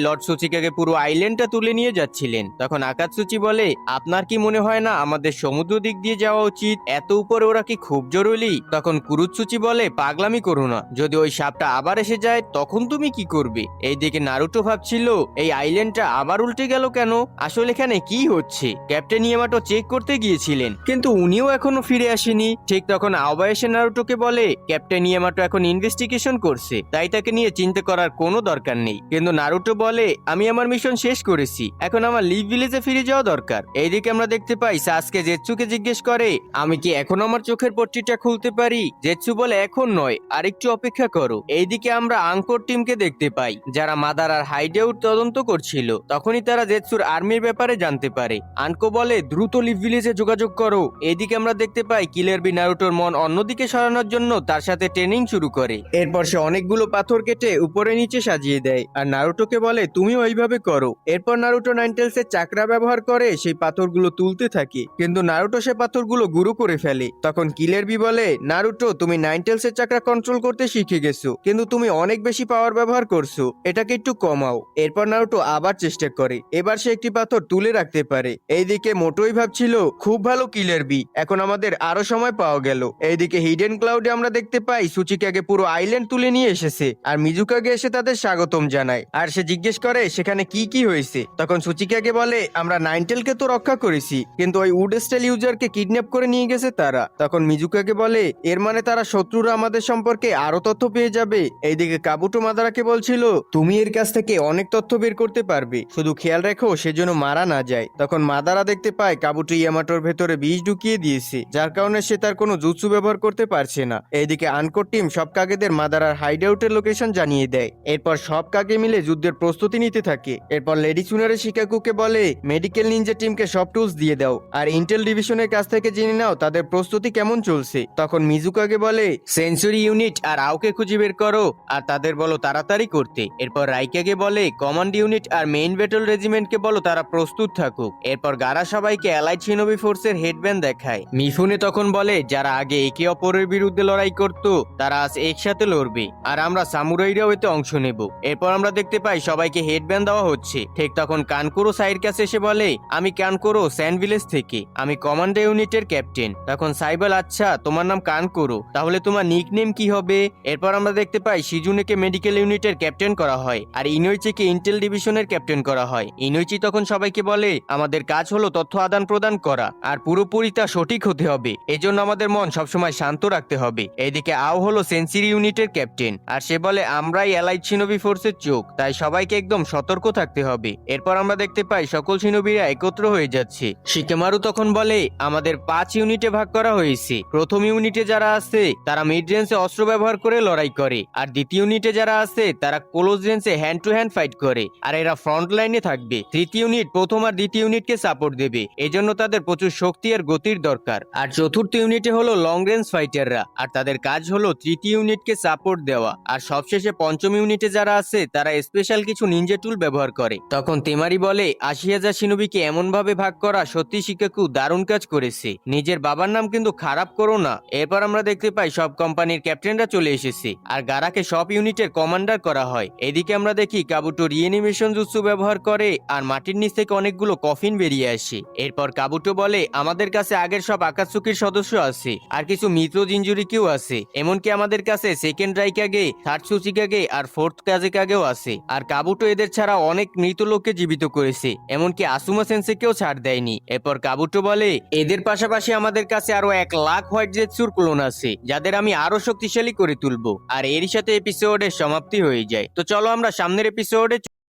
Lord সুচিকাকে পুরো আইল্যান্ডটা তুলে নিয়ে যাচ্ছিলেন। তখন আকাতসুচি বলে, আপনার কি মনে হয় না আমাদের সমুদ্র দিক দিয়ে যাওয়া উচিত? এত উপরে ওরা কি খুব জরুরি? তখন কুরুৎসুচি বলে, পাগলামি করো না, যদি ওই সাপটা আবার এসে যায় তখন তুমি কি করবে? এইদিকে নারুটো ভাবছিল এই আইল্যান্ডটা আবার উল্টে গেল কেন, আসলে এখানে কি হচ্ছে। ক্যাপ্টেন ইয়ামাটো চেক করতে গিয়েছিলেন কিন্তু উনিও এখনো ফিরে আসেনি। ঠিক তখন আওবা এসে নারুটোকে বলে, ক্যাপ্টেন ইয়ামাটো এখন ইনভেস্টিগেশন করছে, তাই তাকে নিয়ে চিন্তা করার কোনো দরকার নেই। কিন্তু নারুটো বলে, আমি আমার মিশন শেষ করেছি, এখন আমার লিভ ভিলেজে ফিরে যাওয়া দরকার। এইদিকে আমরা দেখতে পাই সাসকে জেৎসুকে জিজ্ঞেস করে, আমি কি এখন আমার চোখের পট্টিটা খুলতে পারি? জেৎসু বলে, এখন নয়, আরেকটু অপেক্ষা করো। এইদিকে আমরা আঙ্কোর টিমকে দেখতে পাই, যারা মাদারার হাইডআউট তদন্ত করছিল। তখনই তারা জেৎসুর আর্মির ব্যাপারে জানতে পারে। আনকো বলে, দ্রুত লিভ ভিলেজে যোগাযোগ করো। এইদিকে আমরা দেখতে পাই কিলার বি নারুটোর মন অন্যদিকে সরানোর জন্য তার সাথে ট্রেনিং শুরু করে। এরপর সে অনেকগুলো পাথর কেটে উপরে নিচে সাজিয়ে দেয় আর নারুটোকে বলে, তুমিও ওইভাবে করো। এরপর নারুটো নাইনটেলসের চাকরা ব্যবহার করে সেই পাথরগুলো তুলতে থাকে, কিন্তু নারুটো সে পাথরগুলো গুঁড়ো করে ফেলে। তখন কিলার বি বলে, নারুটো তুমি নাইনটেলসের চাকরা কন্ট্রোল করতে শিখে গেছো, কিন্তু তুমি অনেক বেশি পাওয়ার ব্যবহার করছো, এটাকে একটু কমাও। এরপর নারুটো আবার চেষ্টা করে, এবার সে একটি পাথর তুলে রাখতে পারে। এইদিকে মোটোই ভাবছিল, খুব ভালো কিলার বি, এখন আমাদের আরো সময় পাওয়া গেল। এইদিকে হিডেন ক্লাউডে আমরা দেখতে পাই সুচিকাকে পুরো আইল্যান্ড তুলে নিয়ে এসেছে আর মিজুকাকে এসে তাদের স্বাগতম জানায়। আর সে জিজ্ঞেস করে সেখানে কি কি হয়েছে। তখন সুচিকাকে বলে, আমরা নাইনটেলকে তো রক্ষা করেছি, কিন্তু ওই উড স্টাইল ইউজারকে কিডন্যাপ করে নিয়ে গেছে তারা। তখন মিজুকাকে বলে, এর মানে তারা শত্রুরা আমাদের সম্পর্কে আরো তথ্য পেয়ে যাবে। এইদিকে কাবুটো মাদারাকে বলছিল, তুমি এর কাছ থেকে অনেক তথ্য বের করতে পারবে, শুধু খেয়াল রেখো সেজন্য মারা না যায়। তখন মাদারা দেখতে পায় কাবুটো ইয়ামাটোর ভেতরে বিষ ঢুকিয়ে দিয়েছে, যার কারণে সে তার কোনো জুৎসু ব্যবহার করতে পারছে না। এইদিকে আনকোর টিম সব কাগেদের মাদারার হাইডআউটের লোকেশন জানিয়ে দেয়। এরপর সব কাগে মিলে যুদ্ধের প্রস্তুতি নিতে থাকে। এরপর লেডি চুনারে শিকাকুকে বলে, মেডিকেল নিনজা টিমকে সব টুলস দিয়ে দাও আর ইন্টেল ডিভিশনের কাছ থেকে জেনে নাও তাদের প্রস্তুতি কেমন চলছে। তখন মিজুকাকে বলে, সেঞ্চুরি ইউনিট আর আওকে খুঁজে বের করো আর তাদের বলো তাড়াতাড়ি করতে। এরপর রাইকাকে বলে, কমান্ড ইউনিট আর মেইন ব্যাটল রেজিমেন্টকে বলো তারা প্রস্তুত থাকুক। এরপর গারা সবাইকে অ্যালাইড শিনোবি ফোর্সের হেডব্যান্ড দেখায়। মিফুনে তখন বলে, যারা আগে একে অপরের বিরুদ্ধে লড়াই করত তারা আজ একসাথে লড়বে আর আমরা সামুরাইরাও এতে অংশ নেব। এরপর আমরা দেখতে পাই সবাইকে হেডব্যান্ড দেওয়া হচ্ছে। ঠিক তখন কানকুরো সাইর কাছে এসে বলে, আমি কানকুরো স্যান্ড ভিলেজ থেকে, আমি কমান্ডো ইউনিটের ক্যাপ্টেন। তখন সাইবাল, আচ্ছা তোমার নাম কানকুরো, তাহলে তোমার নিক নেম কি হবে? এরপর আমরা দেখতে পাই শিজুনেকে মেডিকেল ইউনিটের ক্যাপ্টেন করা হয় আর ইনোইচিকে ইন্টেল ডিভিশনের ক্যাপ্টেন করা হয়। ইনোইচি তখন সবাইকে বলে, আমাদের কাজ হলো তথ্য আদান প্রদান করা আর পুরোপুরি তা সঠিক হতে হবে, এজন্য আমাদের মন সবসময় শান্ত রাখতে হবে। এদিকে আও হলো সেন্সিরি ইউনিটের ক্যাপ্টেন আর সে বলে, আমরাই অ্যালাইড শিনোবি ফোর্সের চোখ, তাই সবাইকে একদম সতর্ক থাকতে হবে। এরপর আমরা দেখতে পাই সকল শিনোবিরা একত্র হয়ে যাচ্ছে। শিকেমারু তখন বলে, আমাদের 5 ইউনিটে ভাগ করা হয়েছে। প্রথম ইউনিটে যারা আছে তারা মিড রেঞ্জে অস্ত্র ব্যবহার করে লড়াই করে আর দ্বিতীয় ইউনিটে যারা আছে তারা ক্লোজ রেঞ্জে হ্যান্ড টু হ্যান্ড ফাইট করে আর এরা ফ্রন্ট লাইনে থাকবে। তৃতীয় ইউনিট প্রথম আর দ্বিতীয় ইউনিটকে সাপোর্ট দেবে, এজন্য তাদের প্রচুর শক্তি আর গতির দরকার। আর চতুর্থ ইউনিটে হলো লং রেঞ্জ ফাইটাররা আর তাদের কাজ হলো তৃতীয় ইউনিটকে সাপোর্ট দেওয়া। আর সবশেষে পঞ্চম ইউনিটে যারা আছে তারা স্পেশাল কিছু নিনজা টুল ব্যবহার করে। তখন তেমারি বলে, 80,000 শিনোবিকে এমন ভাবে ভাগ করা সত্যি শিকাকু দারুণ কাজ করেছে, নিজের বাবার নাম কিন্তু খারাপ করো না। এরপর আমরা দেখতে পাই সব কোম্পানির ক্যাপ্টেনরা চলে এসেছে আর গারাকে সব ইউনিটের কমান্ডার করা হয়। এদিকে আমরা দেখি কাবুটো রিএনিমেশন জুৎসু ব্যবহার করে আর মাটির নিচ থেকে অনেকগুলো কফিন বেরিয়ে আসে। এরপর কাবুটো বলে, আমাদের কাছে আগের সব আকাতসুকির সদস্য আছে আর কিছু মিত্র জিনজুরিকেও আছে, এমনকি আমাদের কাছে সেকেন্ড রাইকাগে, থার্ড সুচিকাগে আর ফোর্থ কাজেকাগেও আছে। আর কাবুটো এদের ছাড়া অনেক মৃত লোককে জীবিত করেছে, এমনকি আসুমা সেন্সেকেও ছাড় দেয়নি। এরপর কাবুটো বলে, এদের পাশাপাশি আমাদের কাছে আরো 1 লাখ হোয়াইট জেটসুর ক্লোন আছে, যাদের আমি আরো শক্তিশালী করে তুলবো। আর এরই সাথে এপিসোডের সমাপ্তি হয়ে যায়। তো চলো আমরা সামনের এপিসোডে